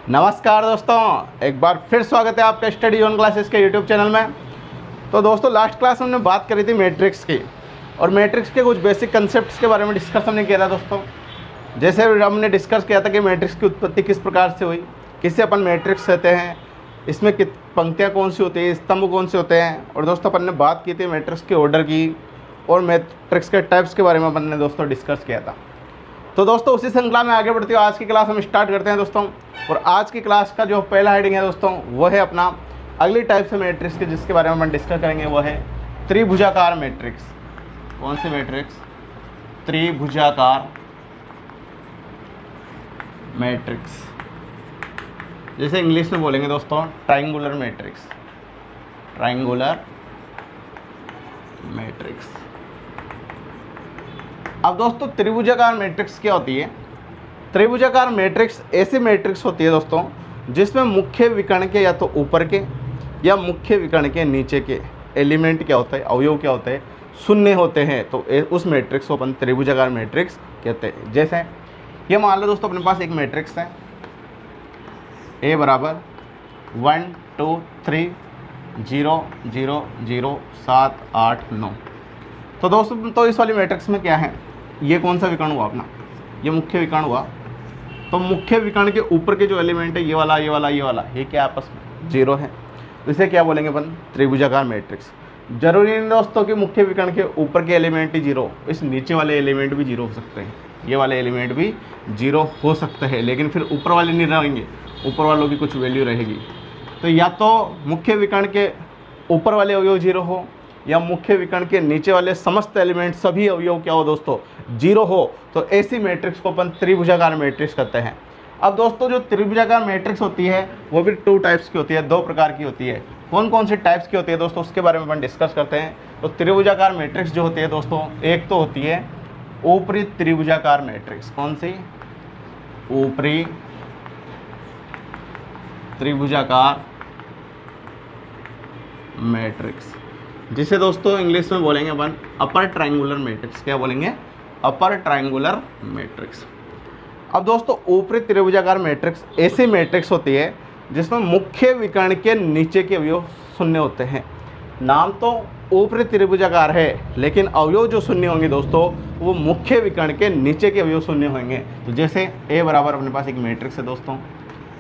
नमस्कार दोस्तों, एक बार फिर स्वागत है आपका स्टडी जोन क्लासेस के यूट्यूब चैनल में। तो दोस्तों, लास्ट क्लास में हमने बात करी थी मैट्रिक्स की, और मैट्रिक्स के कुछ बेसिक कंसेप्ट्स के बारे में डिस्कस हमने किया था दोस्तों। जैसे हमने डिस्कस किया था कि मैट्रिक्स की उत्पत्ति किस प्रकार से हुई, किसे अपन मैट्रिक्स कहते हैं, इसमें पंक्तियाँ कौन सी होती है, स्तंभ कौन से होते हैं। और दोस्तों अपन ने बात की थी मैट्रिक्स के ऑर्डर की, और मैट्रिक्स के टाइप्स के बारे में अपन ने दोस्तों डिस्कस किया था। तो दोस्तों उसी श्रृंखला में आगे बढ़ते हुए आज की क्लास हम स्टार्ट करते हैं दोस्तों। और आज की क्लास का जो पहला हेडिंग है दोस्तों, वो है अपना अगली टाइप से मैट्रिक्स के, जिसके बारे में हम डिस्कस करेंगे, वो है त्रिभुजाकार मैट्रिक्स। कौन सी मैट्रिक्स? त्रिभुजाकार मैट्रिक्स, जैसे इंग्लिश में बोलेंगे दोस्तों ट्रायंगुलर मैट्रिक्स। Triangular matrix. अब दोस्तों त्रिभुजाकार मैट्रिक्स क्या होती है? त्रिभुजाकार मैट्रिक्स ऐसी मैट्रिक्स होती है दोस्तों जिसमें मुख्य विकर्ण के या तो ऊपर के या मुख्य विकर्ण के नीचे के एलिमेंट क्या होता है, अवयव क्या होते हैं, शून्य होते हैं। तो उस मैट्रिक्स को अपन त्रिभुजाकार मैट्रिक्स कहते हैं। जैसे ये मान लो दोस्तों अपने पास एक मैट्रिक्स है, ए बराबर 1 2 3 0 0 0 7 8 9। तो दोस्तों तो इस वाली मैट्रिक्स में क्या है, ये कौन सा विकर्ण हुआ अपना? ये मुख्य विकर्ण हुआ। तो मुख्य विकर्ण के ऊपर के जो एलिमेंट है, ये वाला ये वाला ये वाला, ये क्या आपस में जीरो है। तो इसे क्या बोलेंगे अपन? त्रिभुजाकार मैट्रिक्स। जरूरी नहीं दोस्तों कि मुख्य विकर्ण के ऊपर के एलिमेंट ही जीरो, इस नीचे वाले एलिमेंट भी जीरो हो सकते हैं, ये वाले एलिमेंट भी जीरो हो सकते हैं, लेकिन फिर ऊपर वाले नहीं रहेंगे, ऊपर वालों की कुछ वैल्यू रहेगी। तो या तो मुख्य विकर्ण के ऊपर वाले अवयव जीरो हो, या मुख्य विकर्ण के नीचे वाले समस्त एलिमेंट सभी अवयव क्या हो दोस्तों, जीरो हो। तो ऐसी मैट्रिक्स को अपन त्रिभुजाकार मैट्रिक्स कहते हैं। अब दोस्तों जो त्रिभुजाकार मैट्रिक्स होती है वो भी टू टाइप्स की होती है, दो प्रकार की होती है। कौन कौन से टाइप्स की होती है दोस्तों, उसके बारे में अपन डिस्कस करते हैं। तो त्रिभुजाकार मैट्रिक्स जो होती है दोस्तों, एक तो होती है ऊपरी त्रिभुजाकार मैट्रिक्स। कौन सी? ऊपरी त्रिभुजाकार मैट्रिक्स, जिसे दोस्तों इंग्लिश में बोलेंगे अपन अपर ट्रायंगुलर मैट्रिक्स। क्या बोलेंगे? Upper triangular matrix. अब दोस्तों ऊपरी त्रिभुजाकार मैट्रिक्स ऐसी मैट्रिक्स होती है जिसमें मुख्य विकर्ण के नीचे के अवयव शून्य होते हैं। नाम तो ऊपरी त्रिभुजाकार है, लेकिन अवयव जो शून्य होंगे दोस्तों वो मुख्य विकर्ण के नीचे के अवयव शून्य होंगे। तो जैसे ए बराबर अपने पास एक मैट्रिक्स है दोस्तों,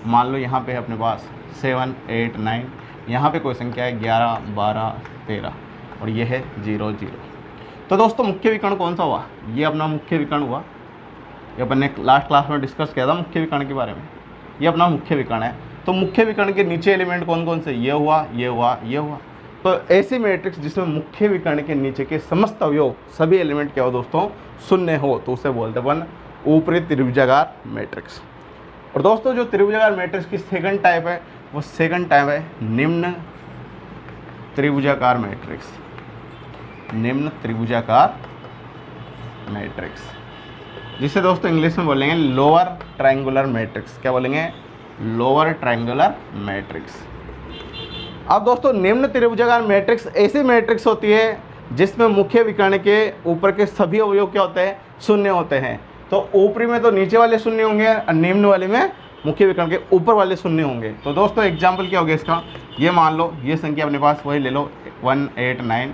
मान लो यहाँ पे है अपने पास 7 8 9, यहाँ पे कोई संख्या है 11 12 13, और ये है 0 0। तो दोस्तों मुख्य विकर्ण कौन सा हुआ? ये अपना मुख्य विकर्ण हुआ। ये अपन ने लास्ट क्लास में डिस्कस किया था मुख्य विकर्ण के बारे में। ये अपना मुख्य विकर्ण है। तो मुख्य विकर्ण के नीचे एलिमेंट कौन कौन से? ये हुआ ये हुआ ये हुआ। तो ऐसी मैट्रिक्स जिसमें मुख्य विकर्ण के नीचे के समस्त अवयव सभी एलिमेंट क्या हो दोस्तों, शून्य हो, तो उसे बोलते अपन ऊपरी त्रिभुजाकार मैट्रिक्स। और दोस्तों जो त्रिभुजाकार मैट्रिक्स की सेकंड टाइप है, वो सेकंड टाइप है निम्न त्रिभुजाकार मैट्रिक्स। निम्न त्रिभुजाकार मैट्रिक्स, जिसे दोस्तों इंग्लिश में बोलेंगे लोअर ट्रायंगुलर मैट्रिक्स। क्या बोलेंगे? Lower triangular matrix. अब दोस्तों निम्न त्रिभुजाकार मैट्रिक्स ऐसी मैट्रिक्स होती है जिसमें मुख्य विकर्ण के ऊपर के सभी अवयव क्या होते हैं, शून्य होते हैं। तो ऊपरी में तो नीचे वाले शून्य होंगे, और निम्न वाले में मुख्य विकर्ण के ऊपर वाले शून्य होंगे। तो दोस्तों एग्जाम्पल क्या हो गया इसका? ये मान लो ये संख्या अपने पास वही ले लो 1 8 9,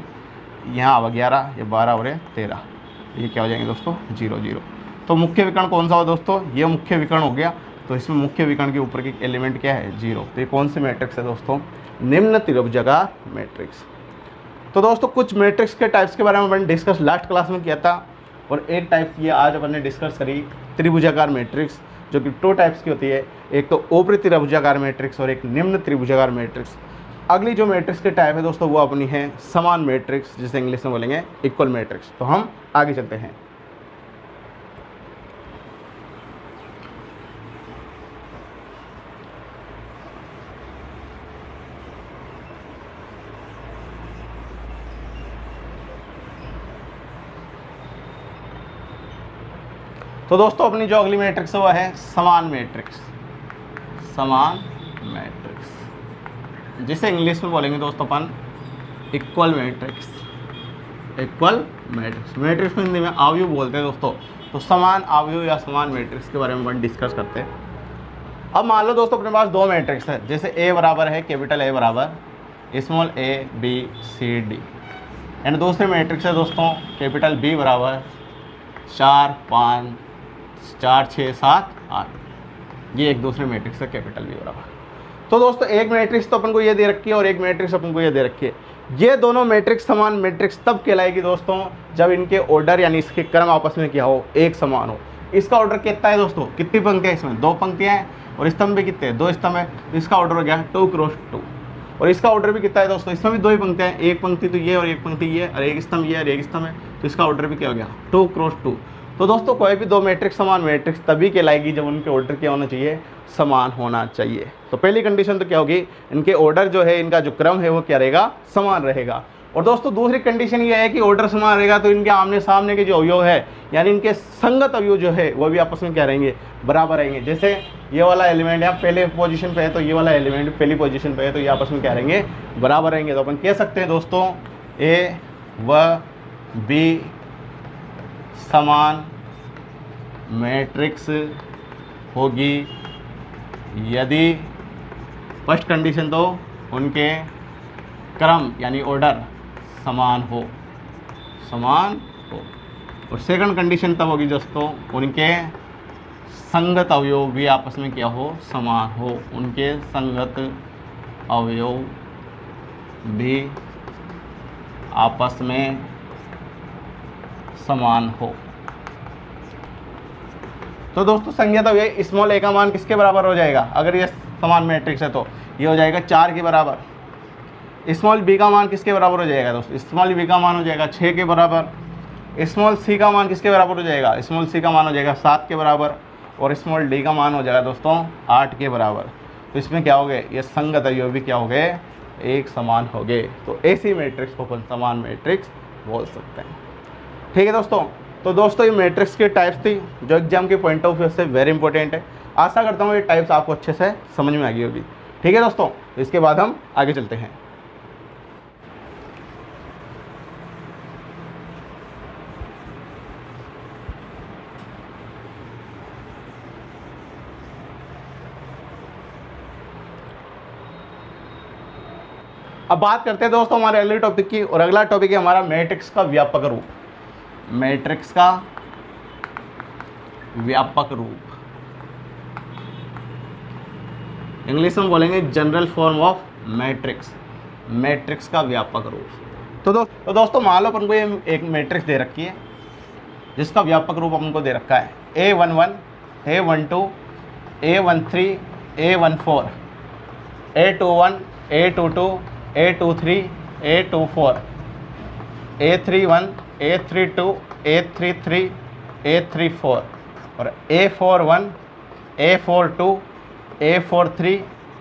यहाँ 11, ये 12 और 13, ये क्या हो जाएंगे दोस्तों 0 0। तो मुख्य विकर्ण कौन सा हो दोस्तों? ये मुख्य विकर्ण हो गया। तो इसमें मुख्य विकर्ण के ऊपर की एलिमेंट क्या है? 0। तो ये कौन सी मैट्रिक्स है दोस्तों? निम्न त्रिभुजाकार मैट्रिक्स। तो दोस्तों कुछ मैट्रिक्स के टाइप्स के बारे में अपन डिस्कस लास्ट क्लास में किया था, और एक टाइप ये आज अपन ने डिस्कस करी त्रिभुजाकार मैट्रिक्स, जो कि टू टाइप्स की होती है, एक तो ऊपरी त्रिभुजाकार मैट्रिक्स और एक निम्न त्रिभुजाकार मैट्रिक्स। अगली जो मैट्रिक्स के टाइप है दोस्तों वो अपनी है समान मैट्रिक्स, जिसे इंग्लिश में बोलेंगे इक्वल मैट्रिक्स। तो हम आगे चलते हैं। तो दोस्तों अपनी जो अगली मैट्रिक्स है वह है समान मैट्रिक्स। समान मैट्रिक्स, जिसे इंग्लिश में बोलेंगे दोस्तों अपन equal matrix. Equal matrix, matrix को हिंदी में अवयव बोलते हैं दोस्तों। तो समान अवयव या समान मैट्रिक्स के बारे में अपन डिस्कस करते हैं। अब मान लो दोस्तों अपने पास दो मैट्रिक्स है, जैसे ए बराबर है कैपिटल ए बराबर small A B C D, and दूसरे मैट्रिक्स है दोस्तों कैपिटल बी बराबर 4 5 4 6 7 8, ये एक दूसरे मैट्रिक्स है कैपिटल बी बराबर। तो दोस्तों एक मैट्रिक्स तो अपन को ये दे रखी है और एक मैट्रिक्स अपन को ये दे रखी है। ये दोनों मैट्रिक्स समान मैट्रिक्स तब कहलाएगी दोस्तों जब इनके ऑर्डर यानी इसके क्रम आपस में क्या हो, एक समान हो। इसका ऑर्डर कितना है दोस्तों, कितनी पंक्तियाँ इसमें, 2 पंक्तियाँ हैं, और स्तंभ भी कितने हैं, 2 स्तंभ है, तो इसका ऑर्डर हो गया 2 क्रॉस 2। और इसका ऑर्डर भी कितना है दोस्तों, इसमें भी 2 ही पंक्तियाँ हैं, एक पंक्ति तो ये और एक पंक्ति ये, और एक स्तंभ ये और एक स्तंभ है, तो इसका ऑर्डर भी क्या हो गया 2 क्रॉस 2। तो दोस्तों कोई भी दो मैट्रिक्स समान मैट्रिक्स तभी कहलाएगी जब उनके ऑर्डर क्या होना चाहिए, समान होना चाहिए। तो पहली कंडीशन तो क्या होगी, इनके ऑर्डर जो है, इनका जो क्रम है वो क्या रहेगा, समान रहेगा। और दोस्तों दूसरी कंडीशन ये है कि ऑर्डर समान रहेगा तो इनके आमने सामने के जो अवयव है यानी इनके संगत अवयव जो है वो भी आपस में क्या रहेंगे, बराबर रहेंगे। जैसे ये वाला एलिमेंट यहाँ पहले पोजीशन पे है तो ये वाला एलिमेंट पहली पोजीशन पे है, तो ये आपस में क्या रहेंगे, बराबर रहेंगे। तो अपन कह सकते हैं दोस्तों ए व बी समान मैट्रिक्स होगी यदि फर्स्ट कंडीशन तो उनके क्रम यानी ऑर्डर समान हो, और सेकंड कंडीशन तब होगी दोस्तों उनके संगत अवयव भी आपस में क्या हो, समान हो, उनके संगत अवयव भी आपस में समान हो। तो दोस्तों संज्ञा तो ये स्मॉल ए का मान किसके बराबर हो जाएगा, अगर ये समान मैट्रिक्स है तो ये हो जाएगा 4 के बराबर। स्मॉल बी का मान किसके बराबर हो जाएगा दोस्तों, स्मॉल बी का मान हो जाएगा 6 के बराबर। स्मॉल सी का मान किसके बराबर हो जाएगा, स्मॉल सी का मान हो जाएगा 7 के बराबर। और स्मॉल डी का मान हो जाएगा दोस्तों 8 के बराबर। तो इसमें क्या हो गए, ये संगत अवयव भी क्या हो गए, एक समान हो गए। तो ऐसी मैट्रिक्स को अपन समान मैट्रिक्स बोल सकते हैं। ठीक है दोस्तों, तो दोस्तों ये मैट्रिक्स की टाइप्स थी जो एग्जाम के पॉइंट ऑफ व्यू से वेरी इंपॉर्टेंट है। आशा करता हूँ ये टाइप्स आपको अच्छे से समझ में आ गई होगी। ठीक है दोस्तों, तो इसके बाद हम आगे चलते हैं। अब बात करते हैं दोस्तों हमारे अगले टॉपिक की, और अगला टॉपिक है हमारा मैट्रिक्स का व्यापक रूप। मैट्रिक्स का व्यापक रूप, इंग्लिश में बोलेंगे general form of matrix, matrix का व्यापक रूप। तो दोस्तों मान लो अपन को ये एक मैट्रिक्स दे रखी है जिसका व्यापक रूप अपन को दे रखा है A11 A12 A13 A14 A21 A22 A23 A24 A31 A32 A33 A34 और A41 A42 A43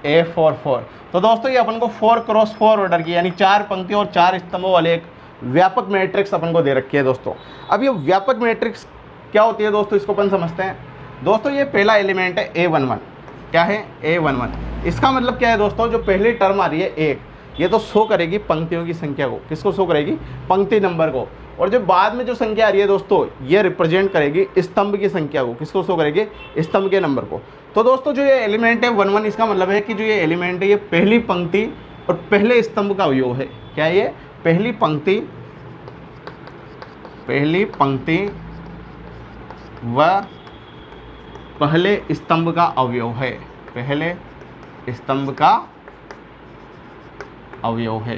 A44। तो दोस्तों ये अपन को 4 क्रॉस 4 ऑर्डर की यानी 4 पंक्तियों और 4 स्तंभों वाले एक व्यापक मैट्रिक्स अपन को दे रखी है दोस्तों। अब ये व्यापक मैट्रिक्स क्या होती है दोस्तों, इसको अपन समझते हैं। दोस्तों ये पहला एलिमेंट है A11, क्या है A11। इसका मतलब क्या है दोस्तों, जो पहली टर्म आ रही है 1, ये तो शो करेगी पंक्तियों की संख्या को, किसको शो करेगी, पंक्ति नंबर को। और जो बाद में जो संख्या आ रही है दोस्तों ये रिप्रेजेंट करेगी स्तंभ की संख्या को, किसको शो करेगी, स्तंभ के नंबर को। तो दोस्तों जो ये एलिमेंट है 11, इसका मतलब है कि जो ये एलिमेंट है ये पहली पंक्ति और पहले स्तंभ का अवयव है। क्या है ये, पहली पंक्ति व पहले स्तंभ का अवयव है, पहले स्तंभ का अवयव है।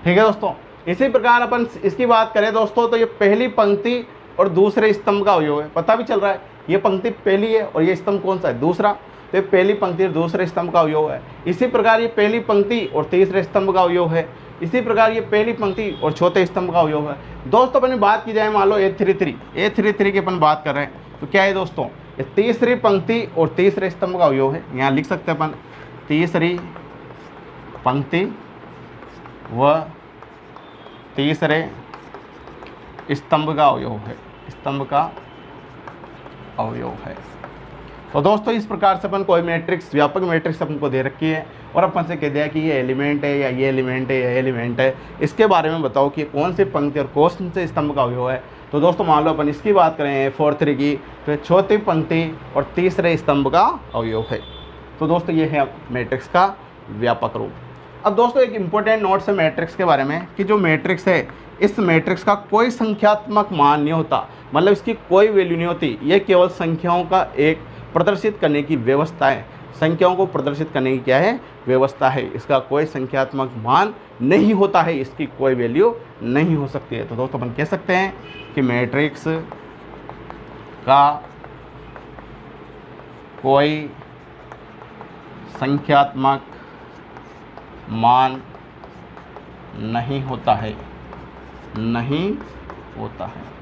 ठीक है दोस्तों, इसी प्रकार अपन इसकी बात करें दोस्तों तो ये पहली पंक्ति और दूसरे स्तंभ का अवयव है। पता भी चल रहा है ये पंक्ति पहली है और ये स्तंभ कौन सा है, दूसरा। तो ये पहली पंक्ति और दूसरे स्तंभ का अवयव है। इसी प्रकार ये पहली पंक्ति और तीसरे स्तंभ का अवयव है। इसी प्रकार ये पहली पंक्ति और चौथे स्तंभ का अवयव है। दोस्तों अपन बात की जाए, मान लो A33 की अपन बात कर रहे हैं तो क्या है दोस्तों, ये तीसरी पंक्ति और तीसरे स्तंभ का अवयव है। यहाँ लिख सकते हैं अपन तीसरी पंक्ति व तीसरे स्तंभ का अवयव है, स्तंभ का अवयव है। तो दोस्तों इस प्रकार से अपन कोई मैट्रिक्स, व्यापक मैट्रिक्स अपन को दे रखी है और अपन से कह दिया कि ये एलिमेंट है या ये एलिमेंट है या ये एलिमेंट है, इसके बारे में बताओ कि कौन सी पंक्ति और कौन से स्तंभ का अवयव है। तो दोस्तों मान लो अपन इसकी बात करें 4-3 की, तो चौथी पंक्ति और तीसरे स्तंभ का अवयव है। तो दोस्तों ये है मैट्रिक्स का व्यापक रूप। अब दोस्तों एक इम्पोर्टेंट नोट्स है मैट्रिक्स के बारे में कि जो मैट्रिक्स है, इस मैट्रिक्स का कोई संख्यात्मक मान नहीं होता, मतलब इसकी कोई वैल्यू नहीं होती। ये केवल संख्याओं का एक प्रदर्शित करने की व्यवस्था है। संख्याओं को प्रदर्शित करने की क्या है, व्यवस्था है। इसका कोई संख्यात्मक मान नहीं होता है, इसकी कोई वैल्यू नहीं हो सकती है। तो दोस्तों अपन कह सकते हैं कि मैट्रिक्स का कोई संख्यात्मक मान नहीं होता है, नहीं होता है।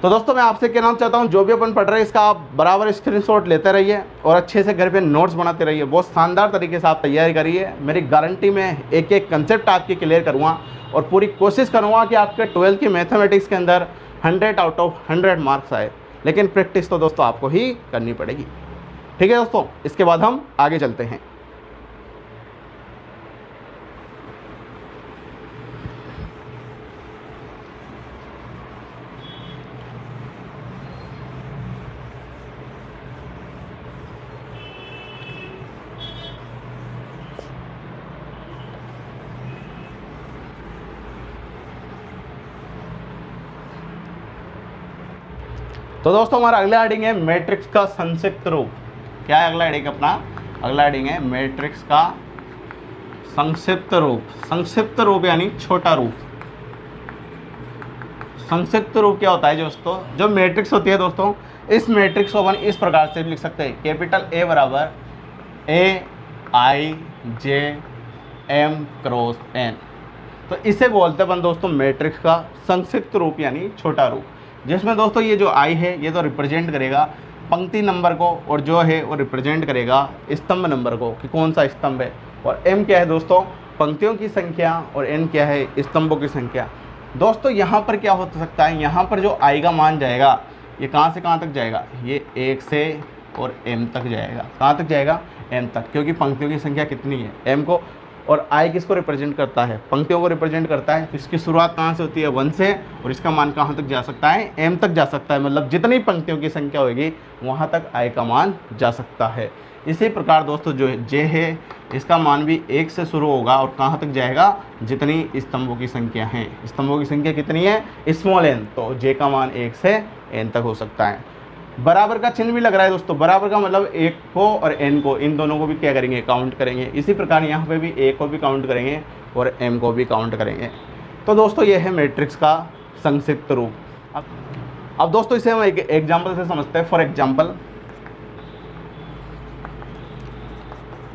तो दोस्तों मैं आपसे कहना चाहता हूँ, जो भी अपन पढ़ रहे हैं इसका आप बराबर स्क्रीनशॉट लेते रहिए और अच्छे से घर पे नोट्स बनाते रहिए। बहुत शानदार तरीके से आप तैयारी करिए। मेरी गारंटी में एक एक कंसेप्ट आपके क्लियर करूँगा और पूरी कोशिश करूँगा कि आपके 12th की मैथमेटिक्स के अंदर 100 आउट ऑफ 100 मार्क्स आए। लेकिन प्रैक्टिस तो दोस्तों आपको ही करनी पड़ेगी। ठीक है दोस्तों, इसके बाद हम आगे चलते हैं। तो दोस्तों हमारा अगला हेडिंग है मैट्रिक्स का संक्षिप्त रूप। क्या है अगला हेडिंग अपना? अगला हेडिंग है मैट्रिक्स का संक्षिप्त रूप। संक्षिप्त रूप यानी छोटा रूप। संक्षिप्त रूप क्या होता है दोस्तों? जो मैट्रिक्स होती है दोस्तों, इस मैट्रिक्स को अपन इस प्रकार से लिख सकते हैं, कैपिटल A बराबर AIJM क्रॉस N। तो इसे बोलते हैं अपन दोस्तों मैट्रिक्स का संक्षिप्त रूप यानी छोटा रूप, जिसमें दोस्तों ये जो I है ये तो रिप्रेजेंट करेगा पंक्ति नंबर को और जो है वो रिप्रेजेंट करेगा स्तंभ नंबर को कि कौन सा स्तंभ है, और M क्या है दोस्तों? पंक्तियों की संख्या, और N क्या है? स्तंभों की संख्या। दोस्तों यहाँ पर क्या हो सकता है, यहाँ पर जो I का मान जाएगा ये कहाँ से कहाँ तक जाएगा? ये 1 से और M तक जाएगा। कहाँ तक जाएगा? M तक, क्योंकि पंक्तियों की संख्या कितनी है? M को। और I किसको रिप्रेजेंट करता है? पंक्तियों को रिप्रेजेंट करता है। तो इसकी शुरुआत कहाँ से होती है? 1 से, और इसका मान कहाँ तक जा सकता है? M तक जा सकता है। मतलब जितनी पंक्तियों की संख्या होगी वहाँ तक I का मान जा सकता है। इसी प्रकार दोस्तों जो J है इसका मान भी 1 से शुरू होगा और कहाँ तक जाएगा? जितनी स्तंभों की संख्या है। स्तंभों की संख्या कितनी है? स्मॉल n, तो J का मान 1 से n तक हो सकता है। बराबर का चिन्ह भी लग रहा है दोस्तों। बराबर का मतलब 1 को और n को, इन दोनों को भी क्या करेंगे? काउंट करेंगे। इसी प्रकार यहाँ पे भी a को भी काउंट करेंगे और m को भी काउंट करेंगे। तो दोस्तों ये है मैट्रिक्स का संक्षिप्त रूप। अब दोस्तों इसे हम एक एग्जाम्पल से समझते हैं। फॉर एग्जाम्पल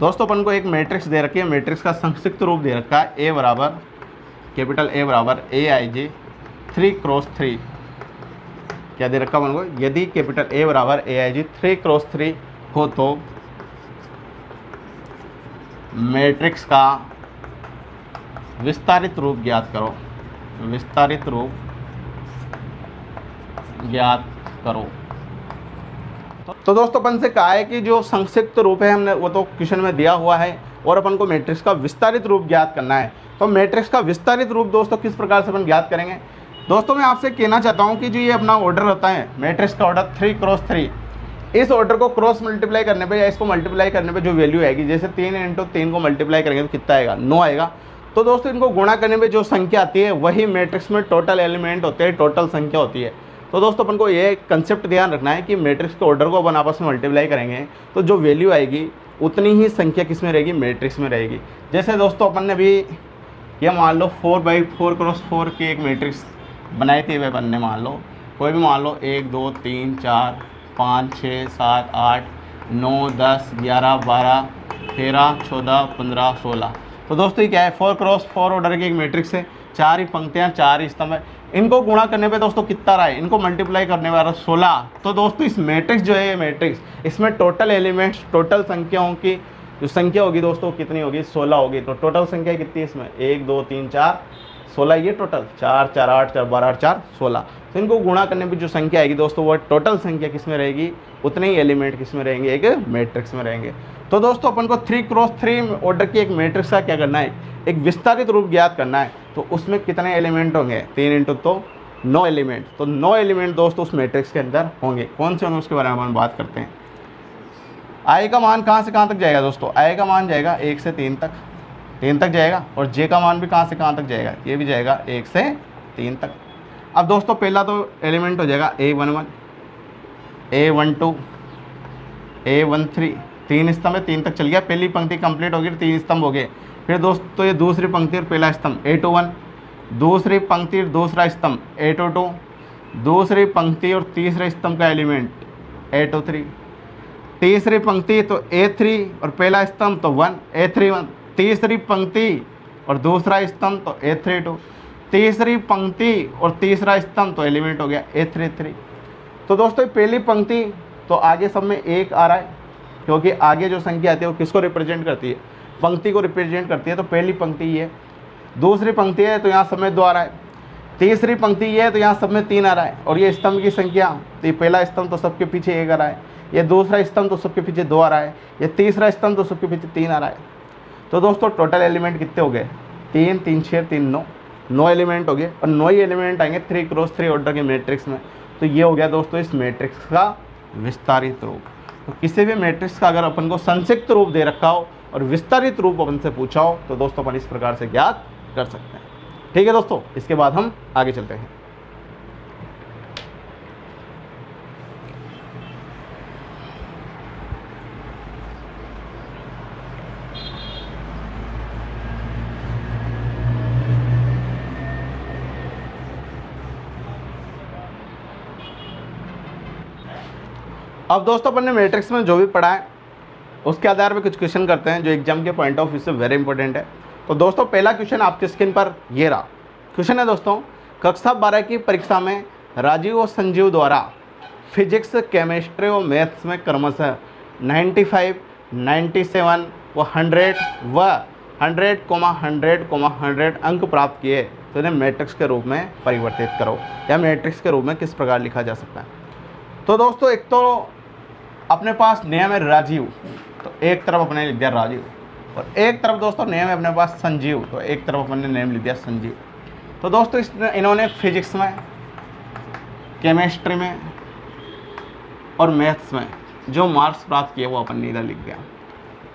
दोस्तों अपन को एक मैट्रिक्स दे रखी है, मैट्रिक्स का संक्षिप्त रूप दे रखा है A बराबर, कैपिटल A बराबर AIJ 3 क्रॉस 3। क्या दे रखा अपन को? यदि कैपिटल A बराबर AIJ 3 क्रॉस 3 हो तो मैट्रिक्स का विस्तारित रूप ज्ञात करो। विस्तारित रूप ज्ञात करो। तो दोस्तों अपन से कहा है कि जो संक्षिप्त रूप है हमने वो तो क्वेश्चन में दिया हुआ है और अपन को मैट्रिक्स का विस्तारित रूप ज्ञात करना है। तो मैट्रिक्स का विस्तारित रूप दोस्तों किस प्रकार से अपन ज्ञात करेंगे? दोस्तों मैं आपसे कहना चाहता हूं कि जो ये अपना ऑर्डर होता है मैट्रिक्स का ऑर्डर 3 क्रॉस 3, इस ऑर्डर को क्रॉस मल्टीप्लाई करने पे या इसको मल्टीप्लाई करने पे जो वैल्यू आएगी, जैसे 3 × 3 को मल्टीप्लाई करेंगे तो कितना आएगा? 9 आएगा। तो दोस्तों इनको गुणा करने में जो संख्या आती है वही मैट्रिक्स में टोटल एलिमेंट होते हैं, टोटल संख्या होती है। तो दोस्तों अपन को ये कंसेप्ट ध्यान रखना है कि मैट्रिक्स के ऑर्डर को अपन आपस में मल्टीप्लाई करेंगे तो जो वैल्यू आएगी उतनी ही संख्या किस में रहेगी? मैट्रिक्स में रहेगी। जैसे दोस्तों अपन ने भी ये मान लो 4/4 क्रॉस 4 की एक मैट्रिक्स बनाई थी। वे अपन ने मान लो कोई भी मान लो 1 2 3 4 5 6 7 8 9 10 11 12 13 14 15 16। तो दोस्तों ये क्या है? 4 क्रॉस 4 ऑर्डर की एक मैट्रिक्स है। 4 ही पंक्तियाँ, 4 ही स्तंभ है। इनको गुणा करने पे दोस्तों कितना रहा है? इनको मल्टीप्लाई करने वाला 16। तो दोस्तों इस मैट्रिक्स जो है ये मैट्रिक्स, इसमें टोटल एलिमेंट्स, टोटल संख्याओं की जो संख्या होगी दोस्तों कितनी होगी? 16 होगी। तो टोटल संख्या कितनी है इसमें? 1 2 3 4 16 ये टोटल, 4 4 8 4 12 8 4 16। तो इनको गुणा करने पे जो संख्या आएगी दोस्तों वो टोटल संख्या किस में रहेगी, उतने ही एलिमेंट किस में रहेंगे, एक मैट्रिक्स में रहेंगे। तो दोस्तों अपन को 3x3 ऑर्डर की एक मैट्रिक्स का क्या करना है, एक विस्तारित रूप ज्ञात करना है। तो उसमें कितने एलिमेंट होंगे, 3 इंटू तो 9 एलिमेंट। तो 9 एलिमेंट दोस्तों उस मैट्रिक्स के अंदर होंगे। कौन से होंगे उसके बारे में हम बात करते हैं। आई का मान कहाँ से कहाँ तक जाएगा दोस्तों, आई का मान जाएगा 1 से 3 तक, 3 तक जाएगा। और जे का मान भी कहाँ से कहाँ तक जाएगा, ये भी जाएगा 1 से 3 तक। अब दोस्तों पहला तो एलिमेंट हो जाएगा A11, A12, A13, 3 स्तंभ है, 3 तक चल गया, पहली पंक्ति कंप्लीट हो गई, 3 स्तंभ हो गए। फिर दोस्तों ये दूसरी पंक्ति और पहला स्तंभ A21, दूसरी पंक्ति और दूसरा स्तंभ A22, दूसरी पंक्ति और तीसरे स्तंभ का एलिमेंट A23, तीसरी पंक्ति तो A3 और पहला स्तंभ तो 1 A31, तीसरी पंक्ति और दूसरा स्तंभ तो A32, तीसरी पंक्ति और तीसरा स्तंभ तो एलिमेंट हो गया A33। तो दोस्तों पहली पंक्ति तो आगे सब में 1 आ रहा है, क्योंकि आगे जो संख्या आती है वो किसको रिप्रेजेंट करती है, पंक्ति को रिप्रेजेंट करती है। तो पहली पंक्ति ये, दूसरी पंक्ति है तो यहाँ सब में 2 आ रहा है, तीसरी पंक्ति ये है तो यहाँ सब में 3 आ रहा है। और ये स्तंभ की संख्या, तो ये पहला स्तंभ तो सबके पीछे 1 आ रहा है, ये दूसरा स्तंभ तो सबके पीछे 2 आ रहा है, ये तीसरा स्तंभ तो सबके पीछे 3 आ रहा है। तो दोस्तों टोटल एलिमेंट कितने हो गए, 3 3 6 3 9, 9 एलिमेंट हो गए। और 9 ही एलिमेंट आएंगे 3x3 ऑर्डर के मैट्रिक्स में। तो ये हो गया दोस्तों इस मैट्रिक्स का विस्तारित रूप। तो किसी भी मैट्रिक्स का अगर अपन को संक्षिप्त रूप दे रखा हो और विस्तारित रूप अपन से पूछा हो तो दोस्तों अपन इस प्रकार से ज्ञात कर सकते हैं। ठीक है दोस्तों, इसके बाद हम आगे चलते हैं। अब दोस्तों अपन ने मैट्रिक्स में जो भी पढ़ा है उसके आधार पर कुछ क्वेश्चन करते हैं जो एग्जाम के पॉइंट ऑफ व्यू से वेरी इंपॉर्टेंट है। तो दोस्तों पहला क्वेश्चन आपके स्क्रीन पर ये रहा। क्वेश्चन है दोस्तों, कक्षा 12 की परीक्षा में राजीव और संजीव द्वारा फिजिक्स, केमिस्ट्री और मैथ्स में क्रमशः 95, 97 व 100 अंक प्राप्त किए। तो इन्हें मैट्रिक्स के रूप में परिवर्तित करो, या मैट्रिक्स के रूप में किस प्रकार लिखा जा सकता है। तो दोस्तों एक तो अपने पास नियम है राजीव, तो एक तरफ अपने लिख दिया राजीव, और एक तरफ दोस्तों नियम है अपने पास संजीव, तो एक तरफ अपने नेम लिख दिया संजीव। तो दोस्तों इन्होंने फिजिक्स में, केमिस्ट्री में और मैथ्स में जो मार्क्स प्राप्त किए वो अपन ने इधर लिख दिया।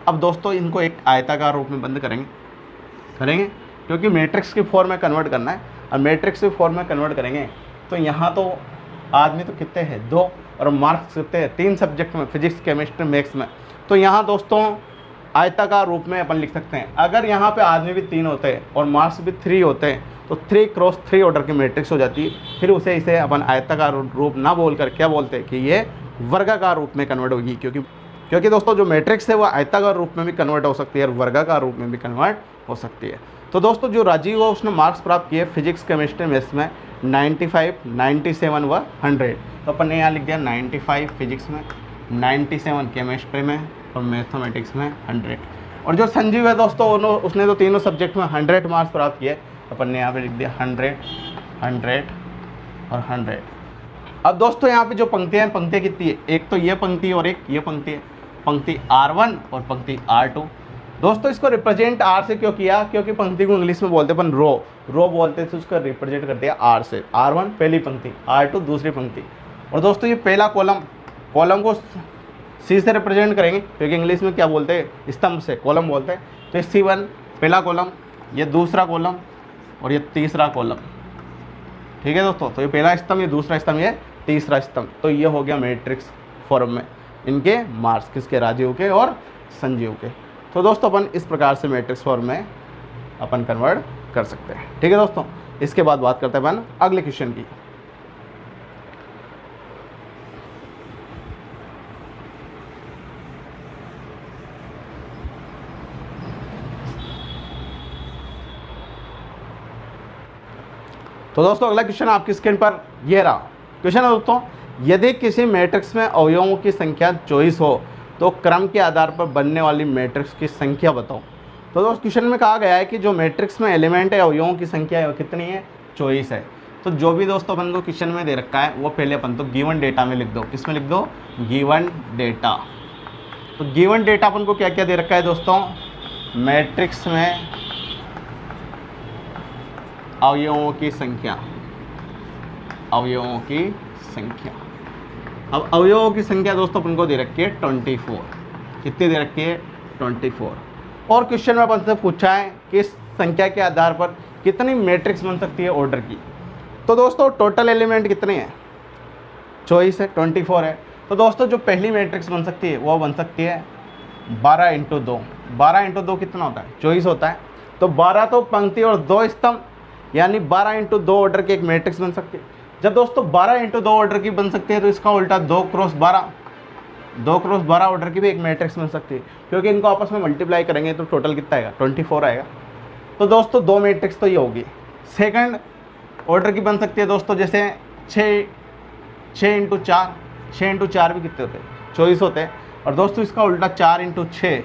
अब दोस्तों इनको एक आयताकार रूप में बंद करेंगे क्योंकि मैट्रिक्स की फॉर्म में कन्वर्ट करना है। और मैट्रिक्स की फॉर्म में कन्वर्ट करेंगे तो यहाँ तो आदमी तो कितने हैं, 2, और मार्क्स कितने हैं, 3 सब्जेक्ट में, फिजिक्स, केमिस्ट्री, मैथ्स में। तो यहाँ दोस्तों आयताकार रूप में अपन लिख सकते हैं। अगर यहाँ पे आदमी भी 3 होते हैं और मार्क्स भी 3 होते हैं तो 3x3 ऑर्डर की मैट्रिक्स हो जाती है। फिर उसे इसे अपन आयताकार रूप ना बोलकर क्या बोलते हैं कि ये वर्गाकार रूप में कन्वर्ट होगी, क्योंकि दोस्तों जो मैट्रिक्स है वो आयताकार रूप में भी कन्वर्ट हो सकती है और वर्गाकार रूप में भी कन्वर्ट हो सकती है। तो दोस्तों जो राजीव है उसने मार्क्स प्राप्त किए फिजिक्स, केमिस्ट्री, मैथ्स में 95, 97 व 100। तो अपन ने यहाँ लिख दिया 95 फिजिक्स में, 97 केमिस्ट्री में और मैथमेटिक्स में 100। और जो संजीव है दोस्तों उसने तो तीनों सब्जेक्ट में 100 मार्क्स प्राप्त किए। अपन ने यहाँ पे लिख दिया 100, 100 और 100। अब दोस्तों यहाँ पे जो पंक्तियाँ हैं, पंक्तियाँ कितनी है, एक तो ये पंक्ति और एक ये पंक्ति है, पंक्ति R1 और पंक्ति R2। दोस्तों इसको रिप्रेजेंट R से क्यों किया, क्योंकि पंक्ति को इंग्लिश में बोलते अपन रो बोलते थे, उसको रिप्रेजेंट करते हैं R से। R1 पहली पंक्ति, R2 दूसरी पंक्ति। और दोस्तों ये पहला कॉलम को C से रिप्रेजेंट करेंगे, क्योंकि इंग्लिश में क्या बोलते हैं, स्तंभ से कॉलम बोलते हैं। तो ये C1 पहला कॉलम, ये दूसरा कॉलम और ये तीसरा कॉलम। ठीक है दोस्तों, तो ये पहला स्तंभ, ये दूसरा स्तंभ, ये तीसरा स्तंभ। तो ये हो गया मैट्रिक्स फॉर्म में इनके मार्क्स, किसके, राजीव के और संजीव के। तो दोस्तों अपन इस प्रकार से मैट्रिक्स फॉर्म में अपन कन्वर्ट कर सकते हैं। ठीक है दोस्तों, इसके बाद बात करते हैं अपन अगले क्वेश्चन की। तो दोस्तों अगला क्वेश्चन आपकी स्क्रीन पर ये रहा। क्वेश्चन है दोस्तों, यदि किसी मैट्रिक्स में अवयवों की संख्या 24 हो तो क्रम के आधार पर बनने वाली मैट्रिक्स की संख्या बताओ। तो दोस्त क्वेश्चन में कहा गया है कि जो मैट्रिक्स में एलिमेंट है अवयवों की संख्या है वो कितनी है, 24 है। तो जो भी दोस्तों अपन को क्वेश्चन में दे रखा है वो पहले अपन तो गिवन डेटा में लिख दो। किसमें लिख दो, गिवन डेटा। तो गिवन डेटा अपन को क्या क्या दे रखा है दोस्तों, मैट्रिक्स में अवयवों की संख्या, अवयवों की संख्या। अब अवयवों की संख्या दोस्तों अपन को दे रखी है 24। कितनी दे रखी है, 24। और क्वेश्चन में अपन से पूछा है कि इस संख्या के आधार पर कितनी मैट्रिक्स बन सकती है ऑर्डर की। तो दोस्तों टोटल एलिमेंट कितने हैं, 24 है, 24 है। तो दोस्तों जो पहली मैट्रिक्स बन सकती है वो बन सकती है 12 इंटू 2। 12 इंटू 2 कितना होता है, 24 होता है। तो 12 तो पंक्ति और 2 स्तंभ, यानी 12 इंटू 2 ऑर्डर की एक मैट्रिक्स बन सकती है। जब दोस्तों 12 इंटू 2 ऑर्डर की बन सकती है तो इसका उल्टा 2 क्रॉस 12, 2 क्रॉस 12 ऑर्डर की भी एक मैट्रिक्स बन सकती है, क्योंकि इनको आपस में मल्टीप्लाई करेंगे तो टोटल कितना आएगा, 24 आएगा। तो दोस्तों 2 मैट्रिक्स तो ये होगी। सेकंड ऑर्डर की बन सकती है दोस्तों, जैसे 6 इंटू 4, 6 इंटू 4 भी कितने होते हैं, 24 होते हैं। और दोस्तों इसका उल्टा 4 इंटू 6,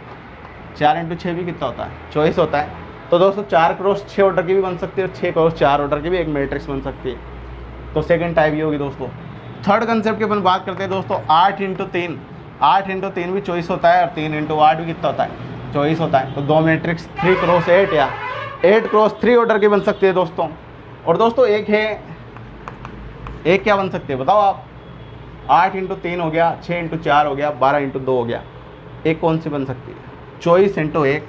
4 इंटू 6 भी कितना होता है, 24 होता है। तो दोस्तों 4 क्रॉस 6 ऑर्डर की भी बन सकती है और 6 क्रॉस 4 ऑर्डर की भी एक मैट्रिक्स बन सकती है। तो सेकंड टाइप ये होगी दोस्तों। थर्ड कंसेप्ट की अपन बात करते हैं दोस्तों, 8 इंटू 3, 8 इंटू 3 भी 24 होता है और 3 इंटू 8 भी कितना होता है, 24 होता है। तो 2 मैट्रिक्स 3 क्रॉस 8 या 8 क्रॉस 3 ऑर्डर की बन सकती है दोस्तों। और दोस्तों एक क्या बन सकती है बताओ आप, 8 इंटू 3 हो गया, 6 इंटू 4 हो गया, 12 इंटू 2 हो गया। एक कौन सी बन सकती है, 24 इंटू 1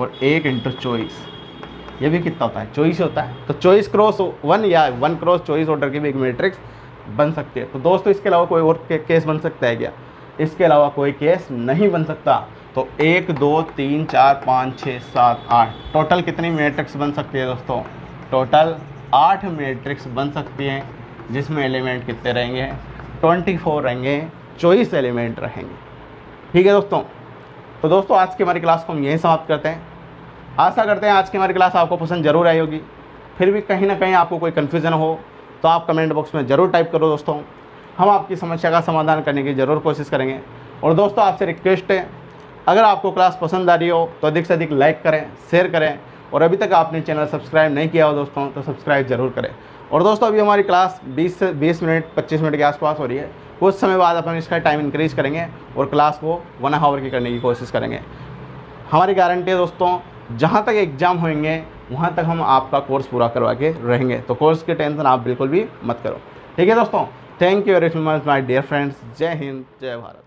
और 1 इंटू 24, ये भी कितना होता है, 24 होता है। तो 24 क्रॉस 1 या 1 क्रॉस 24 ऑर्डर की भी एक मैट्रिक्स बन सकती है। तो दोस्तों इसके अलावा कोई और केस बन सकता है क्या, इसके अलावा कोई केस नहीं बन सकता। तो 1 2 3 4 5 6 7 8 टोटल कितनी मैट्रिक्स बन सकती है दोस्तों, टोटल 8 मैट्रिक्स बन सकती हैं, जिसमें एलिमेंट कितने रहेंगे, 24 रहेंगे, 24 एलिमेंट रहेंगे। ठीक है दोस्तों। तो दोस्तों आज की हमारी क्लास को हम यहीं समाप्त करते हैं। आशा करते हैं आज की हमारी क्लास आपको पसंद जरूर आई होगी। फिर भी कहीं ना कहीं आपको कोई कन्फ्यूज़न हो तो आप कमेंट बॉक्स में ज़रूर टाइप करो दोस्तों, हम आपकी समस्या का समाधान करने की ज़रूर कोशिश करेंगे। और दोस्तों आपसे रिक्वेस्ट है, अगर आपको क्लास पसंद आ रही हो तो अधिक से अधिक लाइक करें, शेयर करें, और अभी तक आपने चैनल सब्सक्राइब नहीं किया हो दोस्तों तो सब्सक्राइब जरूर करें। और दोस्तों अभी हमारी क्लास 20 मिनट 25 मिनट के आसपास हो रही है। कुछ समय बाद अपन इसका टाइम इंक्रीज करेंगे और क्लास को 1 आवर की करने की कोशिश करेंगे। हमारी गारंटी है दोस्तों, जहाँ तक एग्ज़ाम होंगे वहाँ तक हम आपका कोर्स पूरा करवा के रहेंगे। तो कोर्स की टेंशन आप बिल्कुल भी मत करो। ठीक है दोस्तों, thank you very much my dear friends. जय हिंद, जय भारत।